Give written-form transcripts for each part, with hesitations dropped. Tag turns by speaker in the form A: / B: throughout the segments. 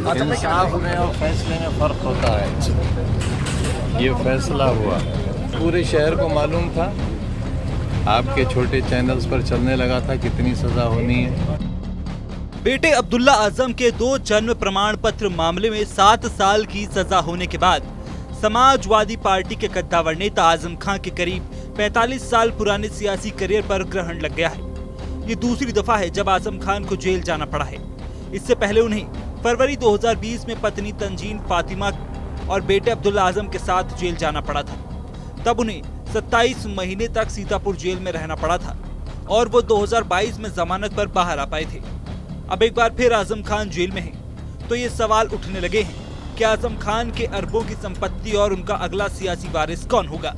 A: इंसाफ में और फैसले में फ़र्क होता है। ये फैसला हुआ, पूरे शहर को मालूम था, आपके छोटे चैनल्स पर चलने लगा था कितनी सज़ा होनी है।
B: बेटे अब्दुल्ला आजम के 2 जन्म प्रमाण पत्र मामले में 7 साल की सजा होने के बाद समाजवादी पार्टी के कद्दावर नेता आजम खान के करीब 45 साल पुराने सियासी करियर पर ग्रहण लग गया है। ये दूसरी दफा है जब आजम खान को जेल जाना पड़ा है। इससे पहले उन्हें फरवरी 2020 में पत्नी तंजीन फातिमा और बेटे अब्दुल्ला आजम के साथ जेल जाना पड़ा था। तब उन्हें 27 महीने तक सीतापुर जेल में रहना पड़ा था और वो 2022 में जमानत पर बाहर आ पाए थे। अब एक बार फिर आजम खान जेल में हैं, तो ये सवाल उठने लगे हैं कि आजम खान के अरबों की संपत्ति और उनका अगला सियासी वारिस कौन होगा।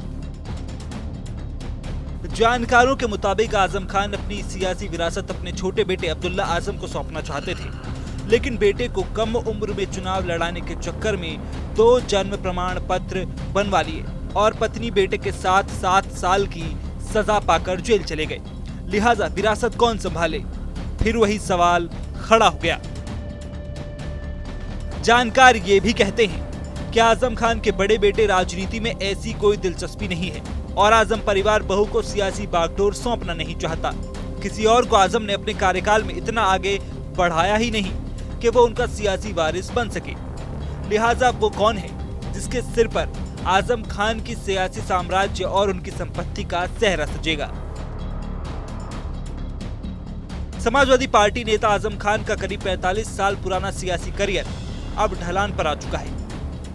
B: जानकारों के मुताबिक आजम खान अपनी सियासी विरासत अपने छोटे बेटे अब्दुल्ला आजम को सौंपना चाहते थे, लेकिन बेटे को कम उम्र में चुनाव लड़ाने के चक्कर में 2 जन्म प्रमाण पत्र बनवा लिए और पत्नी बेटे के साथ 7 साल की सजा पाकर जेल चले गए। लिहाजा विरासत कौन संभाले, फिर वही सवाल खड़ा हो गया। जानकार ये भी कहते हैं कि आजम खान के बड़े बेटे राजनीति में ऐसी कोई दिलचस्पी नहीं है और आजम परिवार बहू को सियासी बागडोर सौंपना नहीं चाहता। किसी और को आजम ने अपने कार्यकाल में इतना आगे बढ़ाया ही नहीं कि वो उनका सियासी वारिस बन सके। लिहाजा वो कौन है जिसके सिर पर आजम खान की सियासी साम्राज्य और उनकी संपत्ति का सेहरा सजेगा। समाजवादी पार्टी नेता आजम खान का करीब 45 साल पुराना सियासी करियर अब ढलान पर आ चुका है।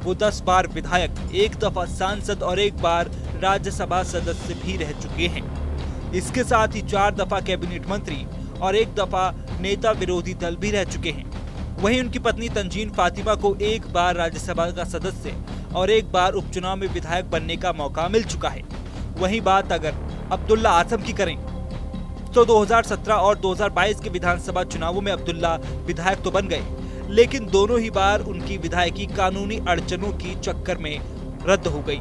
B: वो 10 बार विधायक, 1 दफा सांसद और 1 बार राज्यसभा सदस्य भी रह चुके हैं। इसके साथ ही 4 दफा कैबिनेट मंत्री और 1 दफा नेता विरोधी दल भी रह चुके हैं। वहीं उनकी पत्नी तंजीन फातिमा को 1 बार राज्यसभा का सदस्य और 1 बार उपचुनाव में विधायक बनने का मौका मिल चुका है। वहीं बात अगर अब्दुल्ला आजम की करें तो 2017 और 2022 के विधानसभा चुनावों में अब्दुल्ला विधायक तो बन गए, लेकिन दोनों ही बार उनकी विधायकी कानूनी अड़चनों की चक्कर में रद्द हो गई।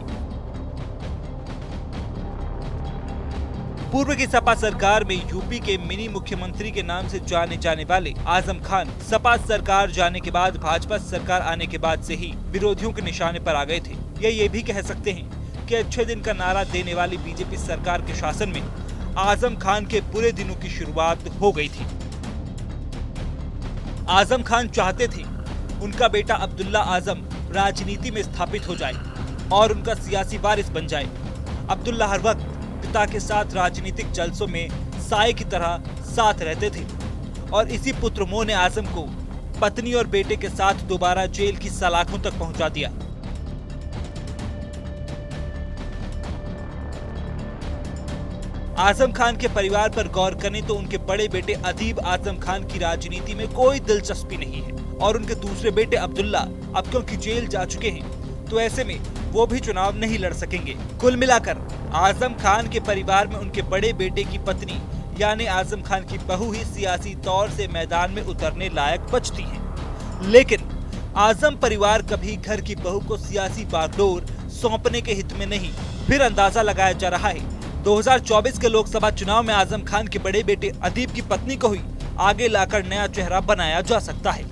B: पूर्व की सपा सरकार में यूपी के मिनी मुख्यमंत्री के नाम से जाने जाने वाले आजम खान सपा सरकार जाने के बाद भाजपा सरकार आने के बाद से ही विरोधियों के निशाने पर आ गए थे। या ये भी कह सकते हैं कि अच्छे दिन का नारा देने वाली बीजेपी सरकार के शासन में आजम खान के बुरे दिनों की शुरुआत हो गई थी। आजम खान चाहते थे उनका बेटा अब्दुल्ला आजम राजनीति में स्थापित हो जाए और उनका सियासी वारिस बन जाए। अब्दुल्ला हर वक्त पिता के साथ राजनीतिक जलसों में साए की तरह साथ रहते थे और इसी पुत्र मोह ने आजम को पत्नी और बेटे के साथ दोबारा जेल की सलाखों तक पहुंचा दिया। आजम खान के परिवार पर गौर करें तो उनके बड़े बेटे अदीब आजम खान की राजनीति में कोई दिलचस्पी नहीं है और उनके दूसरे बेटे अब्दुल्ला अब क्योंकि जेल जा चुके हैं तो ऐसे में वो भी चुनाव नहीं लड़ सकेंगे। कुल मिलाकर आजम खान के परिवार में उनके बड़े बेटे की पत्नी यानी आजम खान की बहू ही सियासी तौर से मैदान में उतरने लायक बचती है। लेकिन आजम परिवार कभी घर की बहू को सियासी बागडोर सौंपने के हित में नहीं। फिर अंदाजा लगाया जा रहा है 2024 के लोकसभा चुनाव में आजम खान के बड़े बेटे अदीब की पत्नी को ही आगे लाकर नया चेहरा बनाया जा सकता है।